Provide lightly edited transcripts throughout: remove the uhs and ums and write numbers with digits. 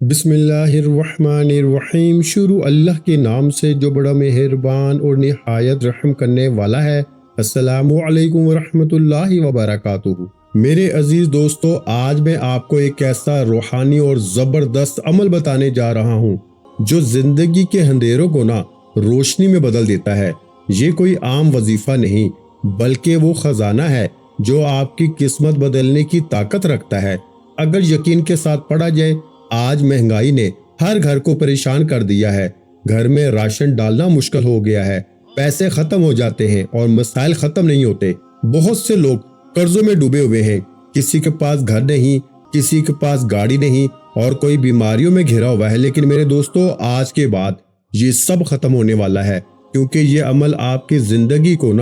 بسم اللہ الرحمن الرحیم۔ شروع اللہ کے نام سے جو بڑا مہربان اور نہایت رحم کرنے والا ہے۔ السلام علیکم ورحمۃ اللہ وبرکاتہ۔ میرے عزیز دوستو، آج میں آپ کو ایک ایسا روحانی اور زبردست عمل بتانے جا رہا ہوں جو زندگی کے اندھیروں کو روشنی میں بدل دیتا ہے۔ یہ کوئی عام وظیفہ نہیں بلکہ وہ خزانہ ہے جو آپ کی قسمت بدلنے کی طاقت رکھتا ہے اگر یقین کے ساتھ پڑھا جائے۔ آج مہنگائی نے ہر گھر کو پریشان کر دیا ہے۔ گھر میں راشن ڈالنا مشکل ہو گیا ہے، پیسے ختم ہو جاتے ہیں اور مسائل ختم نہیں ہوتے۔ بہت سے لوگ قرضوں میں ڈوبے ہوئے ہیں، کسی کے پاس گھر نہیں، کسی کے پاس گاڑی نہیں اور کوئی بیماریوں میں گھرا ہوا ہے۔ لیکن میرے دوستو، آج کے بعد یہ سب ختم ہونے والا ہے، کیونکہ یہ عمل آپ کی زندگی کو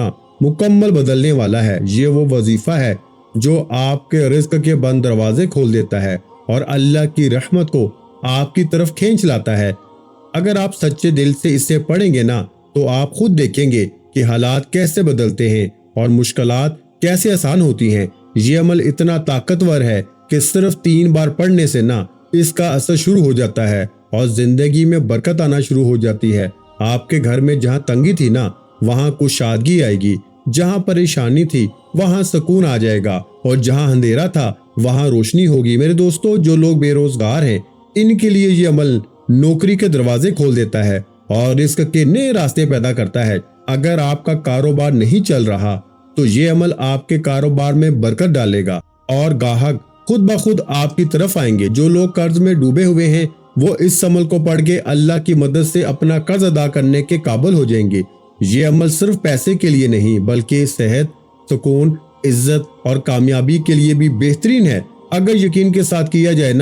مکمل بدلنے والا ہے۔ یہ وہ وظیفہ ہے جو آپ کے رزق کے بند دروازے کھول دیتا ہے اور اللہ کی رحمت کو آپ کی طرف کھینچ لاتا ہے۔ اگر آپ سچے دل سے اسے پڑھیں گے تو آپ خود دیکھیں گے کہ حالات کیسے بدلتے ہیں اور مشکلات کیسے آسان ہوتی ہیں۔ یہ عمل اتنا طاقتور ہے کہ صرف 3 بار پڑھنے سے اس کا اثر شروع ہو جاتا ہے اور زندگی میں برکت آنا شروع ہو جاتی ہے۔ آپ کے گھر میں جہاں تنگی تھی وہاں کشادگی آئے گی، جہاں پریشانی تھی وہاں سکون آ جائے گا اور جہاں اندھیرا تھا وہاں روشنی ہوگی۔ میرے دوستو، جو لوگ بے روزگار ہیں ان کے لیے یہ عمل نوکری کے دروازے کھول دیتا ہے اور رزق کے نئے راستے پیدا کرتا ہے۔ اگر آپ کا کاروبار نہیں چل رہا تو یہ عمل آپ کے کاروبار میں برکت ڈالے گا اور گاہک خود بخود آپ کی طرف آئیں گے۔ جو لوگ قرض میں ڈوبے ہوئے ہیں وہ اس عمل کو پڑھ کے اللہ کی مدد سے اپنا قرض ادا کرنے کے قابل ہو جائیں گے۔ یہ عمل صرف پیسے کے لیے نہیں بلکہ صحت، سکون، عزت اور کامیابی کے لیے بھی بہترین ہے۔ اگر یقین کے ساتھ کیا جائے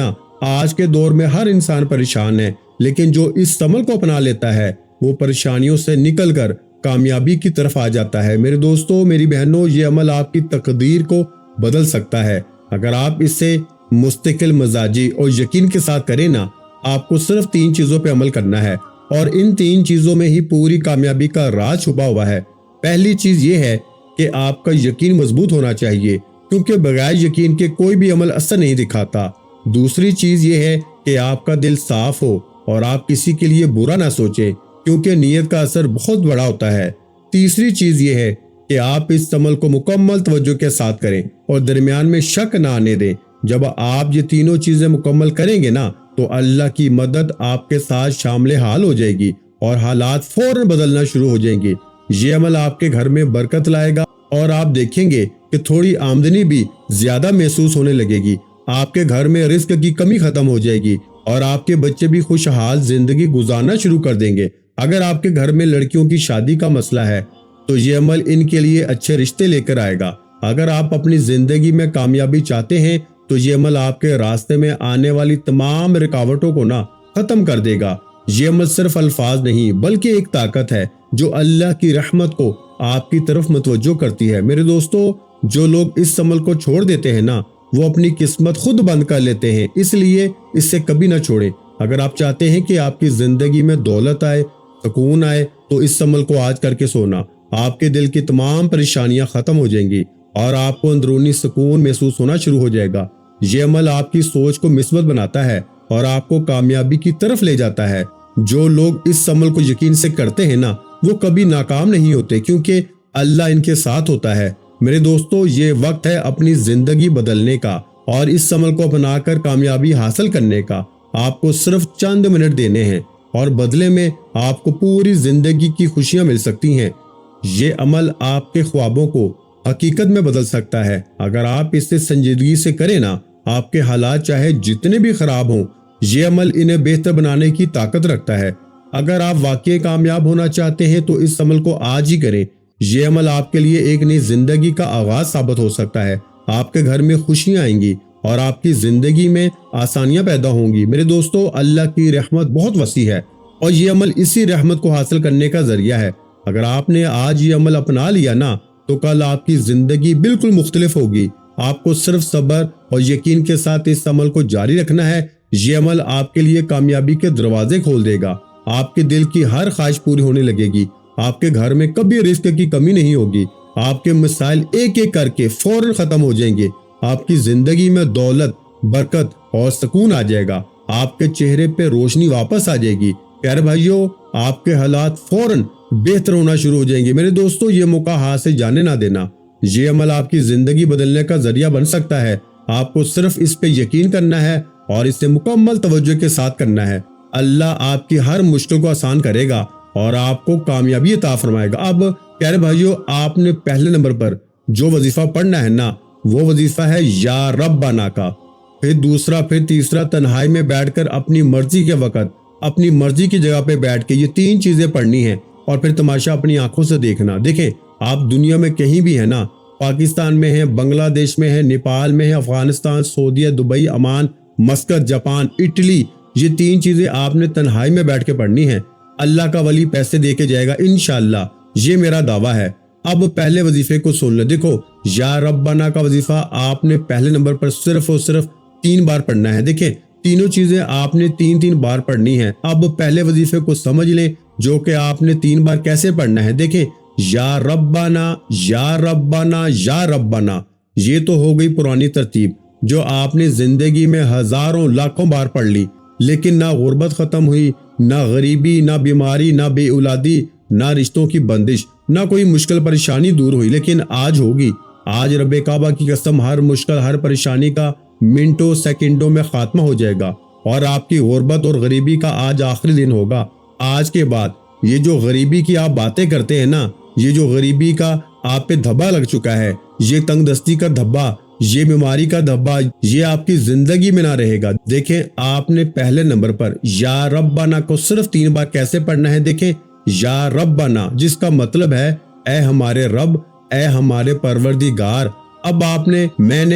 آج کے دور میں ہر انسان پریشان ہے، لیکن جو اس عمل کو اپنا لیتا ہے وہ پریشانیوں سے نکل کر کامیابی کی طرف آ جاتا ہے۔ میرے دوستو، میری بہنوں، یہ عمل آپ کی تقدیر کو بدل سکتا ہے اگر آپ اسے مستقل مزاجی اور یقین کے ساتھ کریں آپ کو صرف 3 چیزوں پہ عمل کرنا ہے اور ان 3 چیزوں میں ہی پوری کامیابی کا راز چھپا ہوا ہے۔ پہلی چیز یہ ہے کہ آپ کا یقین مضبوط ہونا چاہیے، کیونکہ بغیر یقین کے کوئی بھی عمل اثر نہیں دکھاتا۔ دوسری چیز یہ ہے کہ آپ کا دل صاف ہو اور آپ کسی کے لیے برا نہ سوچیں، کیونکہ نیت کا اثر بہت بڑا ہوتا ہے۔ تیسری چیز یہ ہے کہ آپ اس عمل کو مکمل توجہ کے ساتھ کریں اور درمیان میں شک نہ آنے دیں۔ جب آپ یہ تینوں چیزیں مکمل کریں گے تو اللہ کی مدد آپ کے ساتھ شامل حال ہو جائے گی اور حالات فوراً بدلنا شروع ہو جائیں گے۔ یہ عمل آپ کے گھر میں برکت لائے گا اور آپ دیکھیں گے کہ تھوڑی آمدنی بھی زیادہ محسوس ہونے لگے گی۔ آپ کے گھر میں رزق کی کمی ختم ہو جائے گی اور آپ کے بچے بھی خوشحال زندگی گزارنا شروع کر دیں گے۔ اگر آپ کے گھر میں لڑکیوں کی شادی کا مسئلہ ہے تو یہ عمل ان کے لیے اچھے رشتے لے کر آئے گا۔ اگر آپ اپنی زندگی میں کامیابی چاہتے ہیں تو یہ عمل آپ کے راستے میں آنے والی تمام رکاوٹوں کو ختم کر دے گا۔ یہ عمل صرف الفاظ نہیں بلکہ ایک طاقت ہے جو اللہ کی رحمت کو آپ کی طرف متوجہ کرتی ہے۔ میرے دوستو، جو لوگ اس عمل کو چھوڑ دیتے ہیں وہ اپنی قسمت خود بند کر لیتے ہیں، اس لیے اس سے کبھی نہ چھوڑیں۔ اگر آپ چاہتے ہیں کہ آپ کی زندگی میں دولت آئے، سکون آئے، تو اس عمل کو آج کر کے سونا۔ آپ کے دل کی تمام پریشانیاں ختم ہو جائیں گی اور آپ کو اندرونی سکون محسوس ہونا شروع ہو جائے گا۔ یہ عمل آپ کی سوچ کو مثبت بناتا ہے اور آپ کو کامیابی کی طرف لے جاتا ہے۔ جو لوگ اس عمل کو یقین سے کرتے ہیں وہ کبھی ناکام نہیں ہوتے، کیونکہ اللہ ان کے ساتھ ہوتا ہے۔ میرے دوستو، یہ وقت ہے اپنی زندگی بدلنے کا اور اس عمل کو اپنا کر کامیابی حاصل کرنے کا۔ آپ کو صرف چند منٹ دینے ہیں اور بدلے میں آپ کو پوری زندگی کی خوشیاں مل سکتی ہیں۔ یہ عمل آپ کے خوابوں کو حقیقت میں بدل سکتا ہے۔ اگر آپ اسے سنجیدگی سے کریں آپ کے حالات چاہے جتنے بھی خراب ہوں، یہ عمل انہیں بہتر بنانے کی طاقت رکھتا ہے۔ اگر آپ واقعی کامیاب ہونا چاہتے ہیں تو اس عمل کو آج ہی کریں۔ یہ عمل آپ کے لیے ایک نئی زندگی کا آغاز ثابت ہو سکتا ہے۔ آپ کے گھر میں خوشیاں آئیں گی اور آپ کی زندگی میں آسانیاں پیدا ہوں گی۔ میرے دوستو، اللہ کی رحمت بہت وسیع ہے اور یہ عمل اسی رحمت کو حاصل کرنے کا ذریعہ ہے۔ اگر آپ نے آج یہ عمل اپنا لیا تو کل آپ کی زندگی بالکل مختلف ہوگی۔ آپ کو صرف صبر اور یقین کے ساتھ اس عمل کو جاری رکھنا ہے۔ یہ عمل آپ کے لیے کامیابی کے دروازے کھول دے گا۔ آپ کے دل کی ہر خواہش پوری ہونے لگے گی۔ آپ کے گھر میں کبھی رزق کی کمی نہیں ہوگی۔ آپ کے مسائل ایک ایک کر کے فوراً ختم ہو جائیں گے۔ آپ کی زندگی میں دولت، برکت اور سکون آ جائے گا۔ آپ کے چہرے پہ روشنی واپس آ جائے گی۔ پیارے بھائیوں، آپ کے حالات فوراً بہتر ہونا شروع ہو جائیں گے۔ میرے دوستو، یہ موقع ہاتھ سے جانے نہ دینا۔ یہ عمل آپ کی زندگی بدلنے کا ذریعہ بن سکتا ہے۔ آپ کو صرف اس پہ یقین کرنا ہے اور اسے مکمل توجہ کے ساتھ کرنا ہے۔ اللہ آپ کی ہر مشکل کو آسان کرے گا اور آپ کو کامیابی عطا فرمائے گا۔ اب پیارے بھائیوں، آپ نے پہلے نمبر پر جو وظیفہ پڑھنا ہے نا، وہ وظیفہ ہے یا ربنا کا۔ پھر دوسرا، پھر تیسرا، تنہائی میں بیٹھ کر اپنی مرضی کے وقت، اپنی مرضی کی جگہ پہ بیٹھ کے یہ 3 چیزیں پڑھنی ہیں اور پھر تماشا اپنی آنکھوں سے دیکھنا۔ دیکھیں، آپ دنیا میں کہیں بھی ہیں نا، پاکستان میں ہیں، بنگلہ دیش میں ہیں، نیپال میں ہیں، افغانستان، سعودیہ، Dubai, Oman, Muscat, Japan, Italy, یہ 3 چیزیں آپ نے تنہائی میں بیٹھ کے پڑھنی ہیں۔ اللہ کا ولی پیسے دے کے جائے گا انشاءاللہ، یہ میرا دعویٰ ہے۔ اب پہلے وظیفے کو سن لیں۔ دیکھو، یا ربنا کا وظیفہ آپ نے پہلے نمبر پر صرف اور صرف 3 بار پڑھنا ہے۔ دیکھیں، تینوں چیزیں آپ نے 3 بار پڑھنی ہیں۔ اب پہلے وظیفے کو سمجھ لیں، جو کہ آپ نے 3 بار کیسے پڑھنا ہے۔ دیکھیں، یا ربنا، یا ربنا، یا ربنا، یہ تو ہو گئی پرانی ترتیب جو آپ نے زندگی میں ہزاروں لاکھوں بار پڑھ لی، لیکن نہ غربت ختم ہوئی، نہ غریبی، نہ بیماری، نہ بے اولادی، نہ رشتوں کی بندش، نہ کوئی مشکل پریشانی دور ہوئی، لیکن آج ہوگی۔ آج رب کعبہ کی قسم، ہر مشکل، ہر پریشانی کا منٹوں سیکنڈوں میں خاتمہ ہو جائے گا اور آپ کی غربت اور غریبی کا آج آخری دن ہوگا۔ آج کے بعد یہ جو غریبی کی آپ باتیں کرتے ہیں نا، یہ جو غریبی کا آپ پہ دھبا لگ چکا ہے، یہ تنگ دستی کا دھبا، یہ بیماری کا دھبا، یہ آپ کی زندگی میں نہ رہے گا۔ دیکھیں، آپ نے پہلے نمبر پر یا ربنا کو صرف 3 بار کیسے پڑھنا ہے۔ دیکھیں، یا ربنا، جس کا مطلب ہے اے ہمارے رب، اے ہمارے پروردگار۔ اب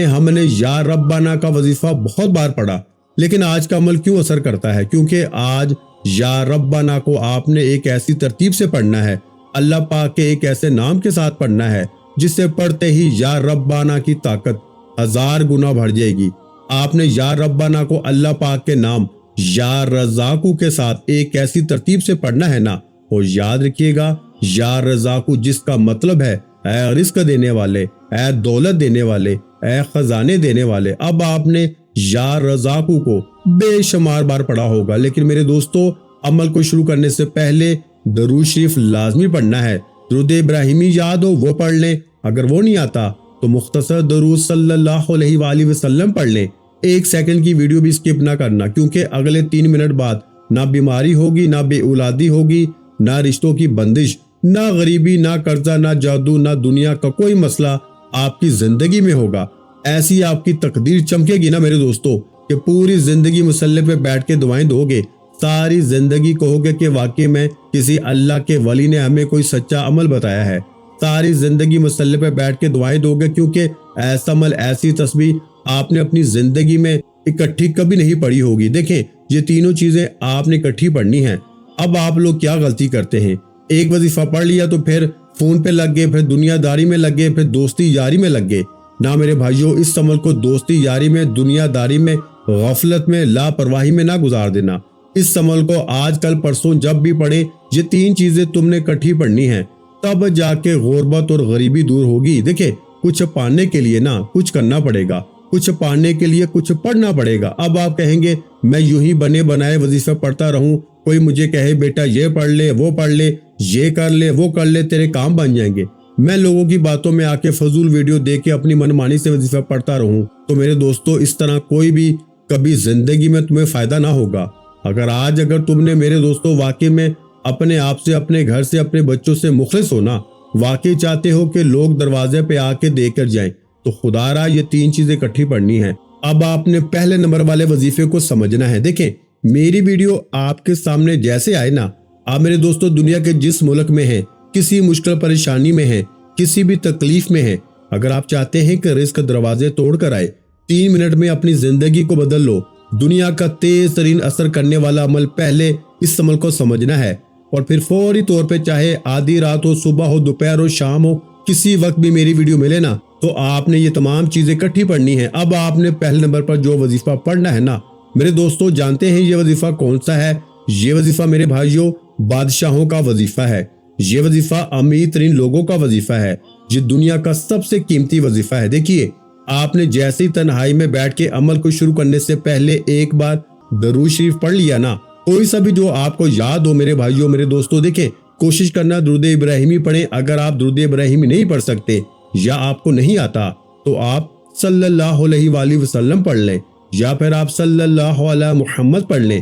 ہم نے یا ربنا کا وظیفہ بہت بار پڑھا، لیکن آج کا عمل کیوں اثر کرتا ہے؟ کیونکہ آج یا ربنا کو آپ نے ایک ایسی ترتیب سے پڑھنا ہے، اللہ پاک کے ایک ایسے نام کے ساتھ پڑھنا ہے جس سے پڑھتے ہی یا ربنا کی طاقت 1000 گنا بڑھ جائے گی۔ آپ نے یا ربنا کو اللہ پاک کے نام یا رزاقو کے ساتھ ایک ایسی ترتیب سے پڑھنا ہے نا، اور یاد رکھیے گا، یا رزاقو، جس کا مطلب ہے اے رزق دینے والے، اے دولت دینے والے، اے خزانے دینے والے۔ اب آپ نے یا رزاقو کو بے شمار بار پڑھا ہوگا، لیکن میرے دوستو، عمل کو شروع کرنے سے پہلے درود شریف لازمی پڑھنا ہے۔ درود ابراہیمی یاد ہو وہ پڑھ لیں، اگر وہ نہیں آتا تو مختصر درود صلی اللہ علیہ وآلہ وسلم پڑھ لیں۔ 1 سیکنڈ کی ویڈیو بھی سکپ نہ کرنا، کیونکہ اگلے 3 منٹ بعد نہ بیماری ہوگی، نہ بے اولادی ہوگی، نہ رشتوں کی بندش، نہ غریبی، نہ قرضہ، نہ جادو، نہ دنیا کا کوئی مسئلہ آپ کی زندگی میں ہوگا۔ ایسی آپ کی تقدیر چمکے گی نا میرے دوستو، کہ پوری زندگی مصلی پہ بیٹھ کے دعائیں دو گے، ساری زندگی کہو گے کہ واقعی میں کسی اللہ کے ولی نے ہمیں کوئی سچا عمل بتایا ہے۔ ساری زندگی مصلی پہ بیٹھ کے دعائیں دو گے، کیونکہ ایسا عمل، ایسی تسبیح آپ نے اپنی زندگی میں اکٹھی کبھی نہیں پڑھی ہوگی۔ دیکھیں، یہ تینوں چیزیں آپ نے اکٹھی پڑھنی ہیں۔ اب آپ لوگ کیا غلطی کرتے ہیں؟ ایک وظیفہ پڑھ لیا تو پھر فون پہ لگ گئے، پھر دنیا داری میں لگ گئے، پھر دوستی یاری میں لگ گئے۔ نہ میرے بھائیوں، اس عمل کو دوستی یاری میں، دنیا داری میں، غفلت میں، لاپرواہی میں نہ گزار دینا۔ اس عمل کو آج کل پرسوں جب بھی پڑھیں، یہ 3 چیزیں تم نے اکٹھی پڑھنی ہیں، تب جا کے غربت اور غریبی دور ہوگی۔ دیکھیں، کچھ پانے کے لیے نا کچھ کرنا پڑے گا، کچھ پانے کے لیے کچھ پڑھنا پڑے گا۔ اب آپ کہیں گے میں یوں ہی بنے بنائے وظیفہ پڑھتا رہوں، کوئی مجھے کہے بیٹا یہ پڑھ لے، وہ پڑھ لے، یہ کر لے، وہ کر لے، تیرے کام بن جائیں گے، میں لوگوں کی باتوں میں آ کے فضول ویڈیو دیکھ کے اپنی منمانی سے وظیفہ پڑھتا رہوں، تو میرے دوستو، اس طرح کوئی بھی کبھی زندگی میں تمہیں فائدہ نہ ہوگا۔ اگر تم نے میرے دوستو واقعی میں اپنے آپ سے، اپنے گھر سے، اپنے بچوں سے مخلص ہونا، واقعی چاہتے ہو کہ لوگ دروازے پہ آ کے دے کر جائیں، تو خدا را یہ 3 چیزیں اکٹھی پڑھنی ہیں۔ اب آپ نے پہلے نمبر والے وظیفے کو سمجھنا ہے۔ دیکھیں، میری ویڈیو آپ کے سامنے جیسے آئے نا، آپ میرے دوستو دنیا کے جس ملک میں ہیں، کسی مشکل پریشانی میں ہیں، کسی بھی تکلیف میں ہیں، اگر آپ چاہتے ہیں کہ رزق دروازے توڑ کر آئے، 3 منٹ میں اپنی زندگی کو بدل لو۔ دنیا کا تیز ترین اثر کرنے والا عمل، پہلے اس عمل کو سمجھنا ہے، اور پھر فوری طور پہ، چاہے آدھی رات ہو، صبح ہو، دوپہر ہو، شام ہو، کسی وقت بھی میری ویڈیو ملے نا، تو آپ نے یہ تمام چیزیں اکٹھی پڑھنی ہیں۔ اب آپ نے پہلے نمبر پر جو وظیفہ پڑھنا ہے نا، میرے دوستو جانتے ہیں یہ وظیفہ کون سا ہے؟ یہ وظیفہ میرے بھائیوں بادشاہوں کا وظیفہ ہے، یہ وظیفہ امیر ترین لوگوں کا وظیفہ ہے، یہ دنیا کا سب سے قیمتی وظیفہ ہے۔ دیکھیے، آپ نے جیسے ہی تنہائی میں بیٹھ کے عمل کو شروع کرنے سے پہلے ایک بار درود شریف پڑھ لیا نا، کوئی سا بھی جو آپ کو یاد ہو میرے بھائیوں میرے دوستوں، دیکھیں کوشش کرنا درود ابراہیمی پڑھیں۔ اگر آپ درود ابراہیمی نہیں پڑھ سکتے یا آپ کو نہیں آتا تو آپ صلی اللہ علیہ وآلہ وسلم پڑھ لیں، یا پھر آپ صلی اللہ علیہ محمد پڑھ لیں۔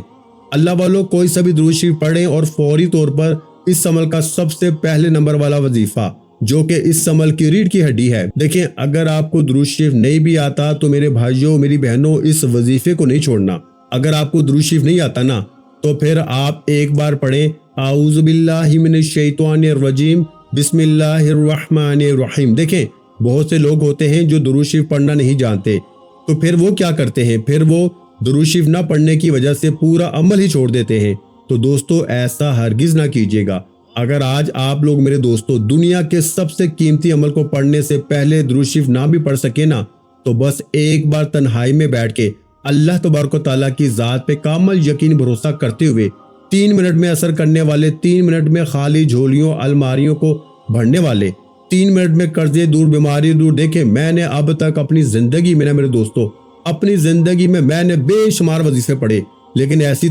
اللہ والوں کوئی سا بھی درود شریف پڑھیں، اور فوری طور پر اس عمل کا سب سے پہلے نمبر والا وظیفہ جو کہ اس عمل کی ریڑھ کی ہڈی ہے، دیکھیں اگر آپ کو درود شریف نہیں بھی آتا تو میرے بھائیوں میری بہنوں اس وظیفے کو نہیں چھوڑنا۔ اگر آپ کو درود شریف نہیں آتا نا تو پھر آپ ایک بار پڑھیں اعوذ باللہ من الشیطان الرجیم بسم اللہ الرحمن الرحیم۔ دیکھیں بہت سے لوگ ہوتے ہیں جو درود شریف پڑھنا نہیں جانتے، تو پھر وہ کیا کرتے ہیں، پھر وہ درود شریف نہ پڑھنے کی وجہ سے پورا عمل ہی چھوڑ دیتے ہیں۔ تو دوستو ایسا ہرگز نہ کیجیے گا۔ اگر آج آپ لوگ میرے دوستو دنیا کے سب سے قیمتی عمل کو پڑھنے سے پہلے درود شریف نہ بھی پڑھ سکے نا، تو بس ایک بار تنہائی میں بیٹھ کے اللہ تبارک و تعالیٰ کی ذات پہ کامل یقین بھروسہ کرتے ہوئے 3 منٹ میں اثر کرنے والے، 3 منٹ میں خالی جھولیوں الماریوں کو بھرنے والے، 3 منٹ میں قرضے دور بیماری دور۔ دیکھیں میں نے اب تک اپنی زندگی میں نا میرے دوستو، اپنی زندگی میں نے بے شمار وظیفے پڑھے، لیکن ایسی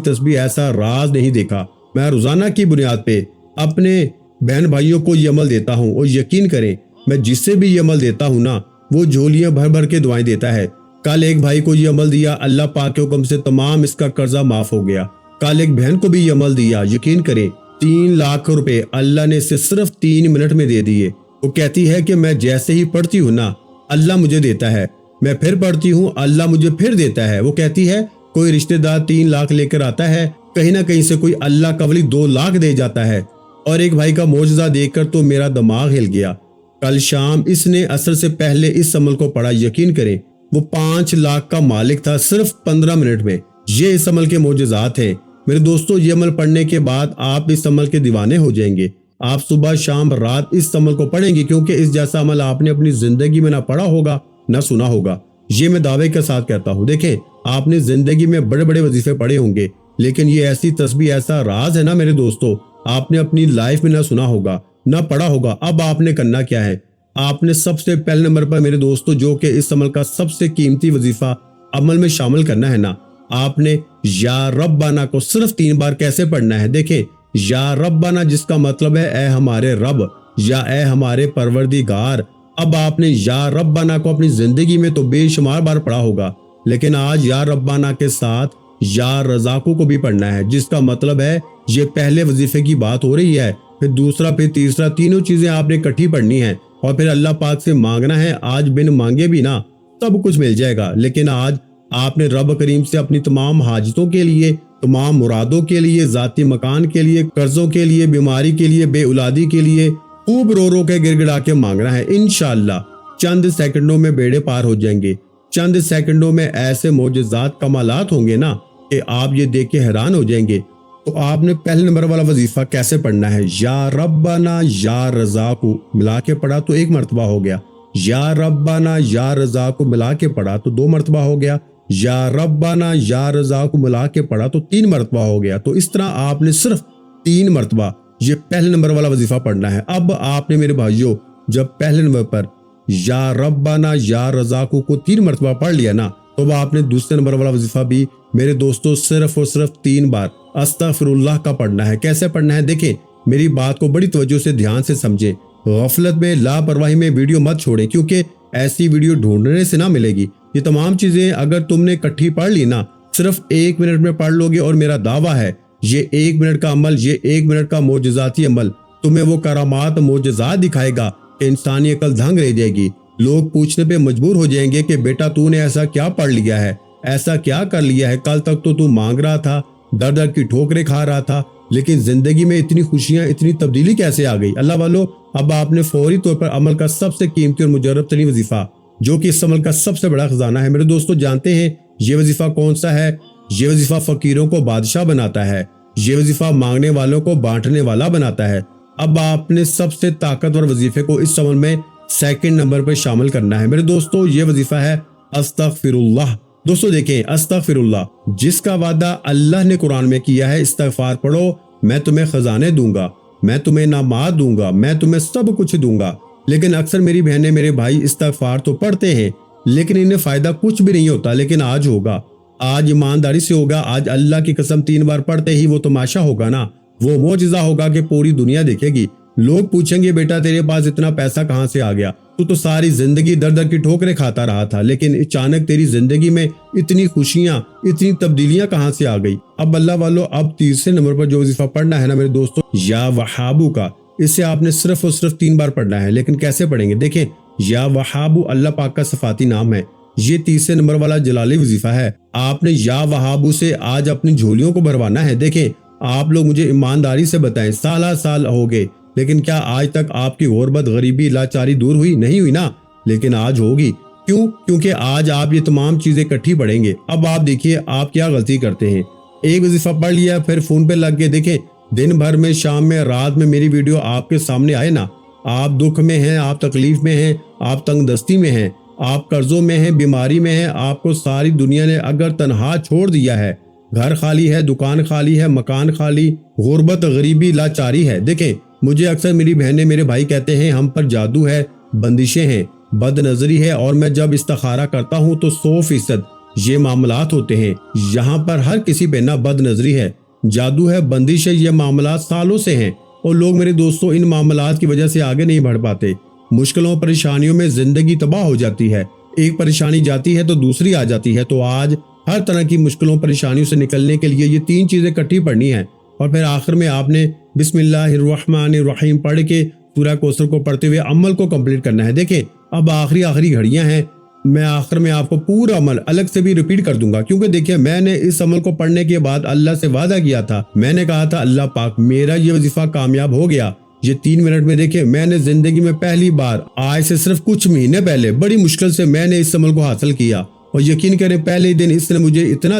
تسبیح ایسا راز نہیں دیکھا۔ میں روزانہ کی بنیاد پہ اپنے بہن بھائیوں کو یہ عمل دیتا ہوں، اور یقین کریں میں جس سے بھی یہ عمل دیتا ہوں نا وہ جھولیاں بھر بھر کے دعائیں دیتا ہے۔ کل ایک بھائی کو یہ عمل دیا، اللہ پاک کے حکم سے تمام اس کا قرضہ معاف ہو گیا۔ کل ایک بہن کو بھی یہ عمل دیا، یقین کریں 3 لاکھ روپے اللہ نے اسے صرف 3 منٹ میں دے دیے۔ وہ کہتی ہے کہ میں جیسے ہی پڑھتی ہوں نا اللہ مجھے دیتا ہے، میں پھر پڑھتی ہوں اللہ مجھے پھر دیتا ہے۔ وہ کہتی ہے کوئی رشتہ دار 3 لاکھ لے کر آتا ہے، کہیں نہ کہیں سے کوئی اللہ کا ولی 2 لاکھ دے جاتا ہے، اور ایک بھائی کا معجزہ دیکھ کر تو میرا دماغ ہل گیا۔ کل شام اس نے عصر سے پہلے اس عمل کو پڑھا، یقین کریں وہ 5 لاکھ کا مالک تھا صرف 15 منٹ میں۔ یہ اس عمل کے معجزات ہیں میرے دوستو۔ یہ عمل پڑھنے کے بعد آپ اس عمل کے دیوانے ہو جائیں گے۔ آپ صبح شام رات اس عمل کو پڑھیں گے، کیونکہ اس جیسا عمل آپ نے اپنی زندگی میں نہ پڑھا ہوگا نہ سنا ہوگا۔ یہ میں دعوے کے ساتھ کہتا ہوں۔ دیکھیں آپ نے زندگی میں بڑے بڑے وظیفے پڑھے ہوں گے، لیکن یہ ایسی تسبیح ایسا راز ہے نا میرے دوستو، آپ نے اپنی لائف میں نہ سنا ہوگا نہ پڑھا ہوگا۔ اب آپ نے کرنا کیا ہے، آپ نے سب سے پہلے نمبر پر میرے دوستو جو کہ اس عمل کا سب سے قیمتی وظیفہ عمل میں شامل کرنا ہے نا، آپ نے یا ربنا کو صرف 3 بار کیسے پڑھنا ہے۔ دیکھیں یا ربنا جس کا مطلب ہے اے ہمارے رب یا اے ہمارے پروردگار۔ اب آپ نے یا ربنا کو اپنی زندگی میں تو بے شمار بار پڑھا ہوگا، لیکن آج یا ربنا کے ساتھ یا رزاقو کو بھی پڑھنا ہے، جس کا مطلب ہے یہ پہلے وظیفے کی بات ہو رہی ہے، پھر دوسرا پھر تیسرا، تینوں چیزیں آپ نے اکٹھی پڑھنی ہیں، اور پھر اللہ پاک سے مانگنا ہے۔ آج بن مانگے بھی نا سب کچھ مل جائے گا، لیکن آج آپ نے رب کریم سے اپنی تمام حاجتوں کے لیے، تمام مرادوں کے لیے، ذاتی مکان کے لیے، قرضوں کے لیے، بیماری کے لیے، بے اولادی کے لیے خوب رو رو کے گڑ گڑا کے مانگنا ہے۔ انشاءاللہ چند سیکنڈوں میں بیڑے پار ہو جائیں گے، چند سیکنڈوں میں ایسے معجزات کمالات ہوں گے نا کہ آپ یہ دیکھ کے حیران ہو جائیں گے۔ تو آپ نے پہلے نمبر والا وظیفہ کیسے پڑھنا ہے، یا ربنا یا رزاقو ملا کے پڑھا تو 1 مرتبہ ہو گیا، یا ربنا یا رزاقو ملا کے پڑھا تو 2 مرتبہ ہو گیا، یا ربنا یا رزاقو ملا کے پڑھا تو 3 مرتبہ ہو گیا۔ تو اس طرح آپ نے صرف 3 مرتبہ یہ پہلے نمبر والا وظیفہ پڑھنا ہے۔ اب آپ نے میرے بھائیوں جب پہلے نمبر پر یا ربنا یا رزاقو کو 3 مرتبہ پڑھ لیا نا، تو اب آپ نے دوسرے نمبر والا وظیفہ بھی میرے دوستوں صرف اور صرف 3 بار استغفر اللہ کا پڑھنا ہے۔ کیسے پڑھنا ہے، دیکھیں میری بات کو بڑی توجہ سے دھیان سے سمجھیں، غفلت میں لاپرواہی میں ویڈیو مت چھوڑیں، کیونکہ ایسی ویڈیو ڈھونڈنے سے نہ ملے گی۔ یہ تمام چیزیں اگر تم نے اکٹھی پڑھ لی نا صرف 1 منٹ میں پڑھ لو گے، اور میرا دعویٰ ہے یہ 1 منٹ کا عمل، یہ 1 منٹ کا معجزاتی عمل تمہیں وہ کرامات معجزات دکھائے گا کہ انسانی عقل دھنگ رہ جائے گی۔ لوگ پوچھنے پہ مجبور ہو جائیں گے کہ بیٹا تو نے ایسا کیا پڑھ لیا ہے، ایسا کیا کر لیا ہے، کل تک تو مانگ رہا تھا، در در کی ٹھوکریں کھا رہا تھا، لیکن زندگی میں اتنی خوشیاں، اتنی تبدیلی کیسے آ گئی۔ اللہ والو اب آپ نے فوری طور پر عمل کا سب سے قیمتی اور مجرب ترین وظیفہ جو کہ اس عمل کا سب سے بڑا خزانہ ہے، میرے دوستو جانتے ہیں یہ وظیفہ کون سا ہے؟ یہ وظیفہ فقیروں کو بادشاہ بناتا ہے، یہ وظیفہ مانگنے والوں کو بانٹنے والا بناتا ہے۔ اب آپ نے سب سے طاقتور وظیفے کو اس عمل میں 2 نمبر پر شامل کرنا ہے۔ میرے دوستو یہ وظیفہ ہے استغفر اللہ۔ دوستو دیکھیں استغفر اللہ جس کا وعدہ اللہ نے قرآن میں کیا ہے، استغفار پڑھو میں تمہیں خزانے دوں گا، میں تمہیں انعامات دوں گا، میں تمہیں سب کچھ دوں گا۔ لیکن اکثر میری بہنیں میرے بھائی استغفار تو پڑھتے ہیں لیکن انہیں فائدہ کچھ بھی نہیں ہوتا، لیکن آج ہوگا۔ آج ایمانداری سے ہوگا, آج اللہ کی قسم 3 بار پڑھتے ہی وہ تماشا ہوگا نا, وہ معجزہ ہوگا کہ پوری دنیا دیکھے گی. لوگ پوچھیں گے بیٹا تیرے پاس اتنا پیسہ کہاں سے آ گیا, تو ساری زندگی در در کی ٹھوکریں کھاتا رہا تھا, لیکن اچانک تیری زندگی میں اتنی خوشیاں, اتنی تبدیلیاں کہاں سے آ گئی. اب اللہ والو, اب تیسرے نمبر پر جو وظیفہ پڑھنا ہے نا میرے دوستو, یا وہابو کا, اسے آپ نے صرف اور صرف 3 بار پڑھنا ہے. لیکن کیسے پڑھیں گے؟ دیکھیں, یا وہابو اللہ پاک کا صفاتی نام ہے, یہ تیسرے نمبر والا جلالی وظیفہ ہے. آپ نے یا وہابو سے آج اپنی جھولیوں کو بھروانا ہے. دیکھیں, آپ لوگ مجھے ایمانداری سے بتائیں, سالہ سال ہو گئے, لیکن کیا آج تک آپ کی غربت, غریبی, لاچاری دور ہوئی؟ نہیں ہوئی نا, لیکن آج ہوگی. کیوں؟ کیونکہ آج آپ یہ تمام چیزیں اکٹھی پڑھیں گے. اب آپ دیکھیے آپ کیا غلطی کرتے ہیں. ایک وظیفہ پڑھ لیا, پھر فون پہ لگ کے دیکھیں, دن بھر میں, شام میں, رات میں میری ویڈیو آپ کے سامنے آئے نا, آپ دکھ میں ہیں, آپ تکلیف میں ہیں, آپ تنگ دستی میں ہیں, آپ قرضوں میں ہیں, بیماری میں ہیں, آپ کو ساری دنیا نے اگر تنہا چھوڑ دیا ہے, گھر خالی ہے, دکان خالی ہے, مکان خالی, غربت, غریبی, لاچاری ہے. دیکھیں, مجھے اکثر میری بہنیں, میرے بھائی کہتے ہیں ہم پر جادو ہے, بندشیں ہیں, بد نظری ہے, اور میں جب استخارہ کرتا ہوں تو 100% یہ معاملات ہوتے ہیں. یہاں پر ہر کسی پہ نہ بد نظری ہے, جادو ہے, بندش ہے, یہ معاملات سالوں سے ہیں, اور لوگ میرے دوستوں ان معاملات کی وجہ سے آگے نہیں بڑھ پاتے. مشکلوں پریشانیوں میں زندگی تباہ ہو جاتی ہے, ایک پریشانی جاتی ہے تو دوسری آ جاتی ہے. تو آج ہر طرح کی مشکلوں پریشانیوں سے نکلنے کے لیے یہ 3 چیزیں اکٹھی پڑھنی ہیں, اور پھر آخر میں آپ نے بسم اللہ الرحمن الرحیم پڑھ کے سورہ کوثر کو پڑھتے ہوئے عمل کو کمپلیٹ کرنا ہے. دیکھیں, اب آخری گھڑیاں ہیں, میں آخر میں آپ کو پورا عمل الگ سے بھی ریپیٹ کر دوں گا, کیونکہ دیکھیں میں نے اس عمل کو پڑھنے کے بعد اللہ سے وعدہ کیا تھا. میں نے کہا تھا اللہ پاک میرا یہ وظیفہ کامیاب ہو گیا. یہ 3 منٹ میں دیکھیں, میں نے زندگی میں پہلی بار آج سے صرف کچھ مہینے پہلے بڑی مشکل سے میں نے اس عمل کو حاصل کیا, اور یقین کریں پہلے دن اس نے مجھے اتنا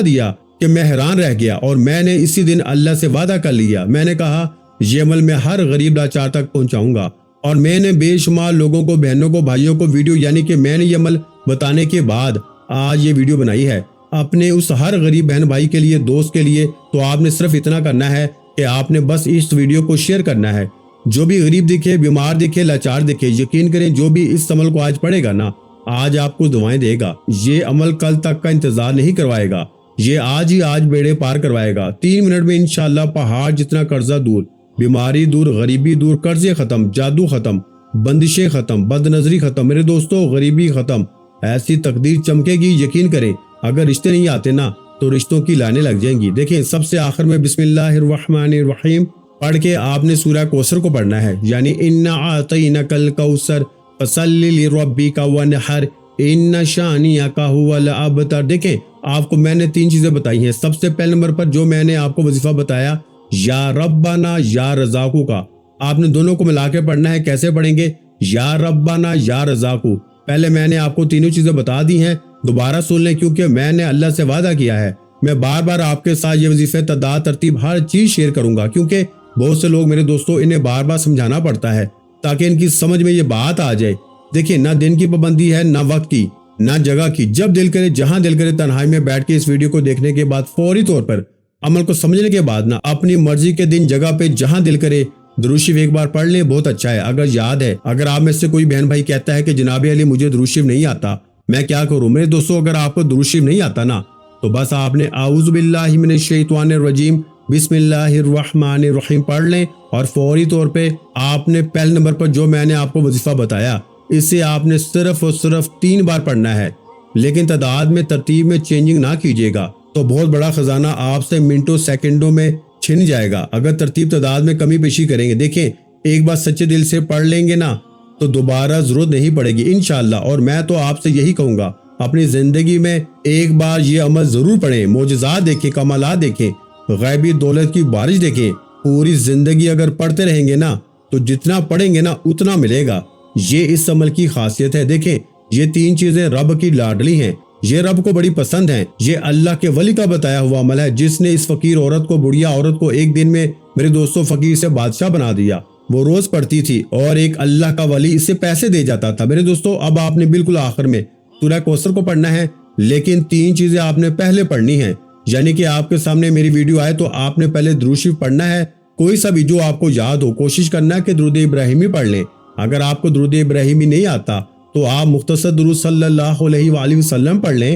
دیا کہ میں حیران رہ گیا. اور میں نے اسی دن اللہ سے وعدہ کر لیا, میں نے کہا یہ عمل میں ہر غریب لاچار تک پہنچاؤں گا. اور میں نے بے شمار لوگوں کو, بہنوں کو, بھائیوں کو ویڈیو, یعنی کہ میں نے یہ عمل بتانے کے بعد آج یہ ویڈیو بنائی ہے اپنے اس ہر غریب بہن بھائی کے لیے, دوست کے لیے. تو آپ نے صرف اتنا کرنا ہے کہ آپ نے بس اس ویڈیو کو شیئر کرنا ہے. جو بھی غریب دکھے, بیمار دکھے, لاچار دکھے, یقین کریں جو بھی اس عمل کو آج پڑھے گا نا, آج آپ کو دعائیں دے گا. یہ عمل کل تک کا انتظار نہیں کروائے گا, یہ آج ہی آج بیڑے پار کروائے گا. 3 منٹ میں انشاءاللہ پہاڑ جتنا قرضہ دور, بیماری دور, غریبی دور, قرضے ختم, جادو ختم, بندشیں ختم, بد نظری ختم, میرے دوستوں غریبی ختم. ایسی تقدیر چمکے گی, یقین کریں. اگر رشتے نہیں آتے نا تو رشتوں کی لائنیں لگ جائیں گی. دیکھیں, سب سے آخر میں بسم اللہ الرحمن الرحیم پڑھ کے آپ نے سورہ کوثر کو پڑھنا ہے, یعنی انا اعطینک الکوثر فصلی لربک وانحر ان شانئک ھو الابتر. دیکھیں, آپ کو میں نے 3 چیزیں بتائی ہیں. سب سے پہلے نمبر پر جو میں نے آپ کو وظیفہ بتایا یا ربنا یا رزاقو کا, آپ نے دونوں کو ملا کے پڑھنا ہے. کیسے پڑھیں گے؟ یا ربنا یا رزاقو. پہلے میں نے آپ کو تینوں چیزیں بتا دی ہیں, دوبارہ سن لیں, کیونکہ میں نے اللہ سے وعدہ کیا ہے میں بار بار آپ کے ساتھ یہ وظیفے تعداد, ترتیب, ہر چیز شیئر کروں گا, کیونکہ بہت سے لوگ میرے دوستوں انہیں بار بار سمجھانا پڑتا ہے تاکہ ان کی سمجھ میں یہ بات آ جائے. دیکھیں, نہ دن کی پابندی ہے, نہ وقت کی, نہ جگہ کی. جب دل کرے, جہاں دل کرے, تنہائی میں بیٹھ کے اس ویڈیو کو دیکھنے کے بعد فوری طور پر عمل کو سمجھنے کے بعد نہ اپنی مرضی کے دن, جگہ پہ, جہاں دل کرے درود شریف ایک بار پڑھ لیں, بہت اچھا ہے. اگر یاد ہے, اگر آپ میں سے کوئی بہن بھائی کہتا ہے کہ جناب علی مجھے درود شریف نہیں آتا, میں کیا کروں؟ میرے دوستوں, اگر آپ کو درود شریف نہیں آتا نا تو بس آپ نے اعوذ باللہ من الشیطان الرجیم بسم اللہ الرحمن الرحیم پڑھ لیں, اور فوری طور پہ آپ نے پہلے نمبر پر جو میں نے آپ کو وظیفہ بتایا اسے آپ نے صرف اور صرف 3 بار پڑھنا ہے. لیکن تعداد میں, ترتیب میں چینجنگ نہ کیجیے گا, تو بہت بڑا خزانہ آپ سے منٹوں, سیکنڈوں میں چھن جائے گا اگر ترتیب تعداد میں کمی پیشی کریں گے. دیکھیں, ایک بار سچے دل سے پڑھ لیں گے نا تو دوبارہ ضرورت نہیں پڑے گی انشاءاللہ. اور میں تو آپ سے یہی کہوں گا, اپنی زندگی میں ایک بار یہ عمل ضرور پڑھیں, معجزات دیکھیں, کمالات دیکھیں, غیبی دولت کی بارش دیکھیں. پوری زندگی اگر پڑھتے رہیں گے نا تو جتنا پڑھیں گے نا اتنا ملے گا. یہ اس عمل کی خاصیت ہے. دیکھیں, یہ 3 چیزیں رب کی لاڈلی ہیں, یہ رب کو بڑی پسند ہیں. یہ اللہ کے ولی کا بتایا ہوا عمل ہے جس نے اس فقیر عورت کو, بڑھیا عورت کو ایک دن میں میرے دوستوں فقیر سے بادشاہ بنا دیا. وہ روز پڑھتی تھی اور ایک اللہ کا ولی اسے پیسے دے جاتا تھا. میرے دوستوں, اب آپ نے بالکل آخر میں سورہ کوثر کو پڑھنا ہے, لیکن 3 چیزیں آپ نے پہلے پڑھنی ہیں. یعنی کہ آپ کے سامنے میری ویڈیو آئے تو آپ نے پہلے درود شریف پڑھنا ہے, کوئی سا بھی جو آپ کو یاد ہو. کوشش کرنا ہے کہ درود ابراہیمی پڑھ لیں. اگر آپ کو درود ابراہیمی نہیں آتا تو آپ مختصر درود صلی اللہ علیہ وآلہ وسلم پڑھ لیں,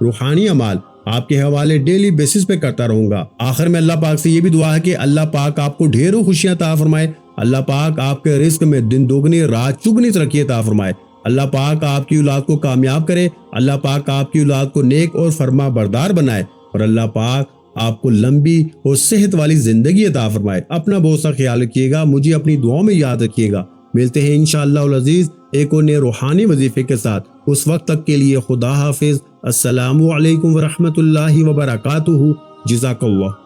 روحانی اعمال آپ کے حوالے ڈیلی بیسس پہ کرتا رہوں گا۔ آخر میں اللہ پاک سے یہ بھی دعا ہے کہ اللہ پاک آپ کو ڈھیروں خوشیاں عطا فرمائے، اللہ پاک آپ کے رزق میں دن دوگنی رات چگنی ترقی عطا فرمائے، اللہ پاک آپ کی اولاد کو کامیاب کرے، اللہ پاک آپ کی اولاد کو نیک اور فرما بردار بنائے، اور اللہ پاک آپ کو لمبی اور صحت والی زندگی عطا فرمائے۔ اپنا بہت سا خیال رکھیے گا، مجھے اپنی دعاؤں میں یاد رکھیے گا۔ ملتے ہیں انشاءاللہ العزیز ایک اور نئے روحانی وظیفے کے ساتھ۔ اس وقت تک کے لیے خدا حافظ۔ السلام علیکم ورحمۃ اللہ وبرکاتہ۔ جزاک اللہ۔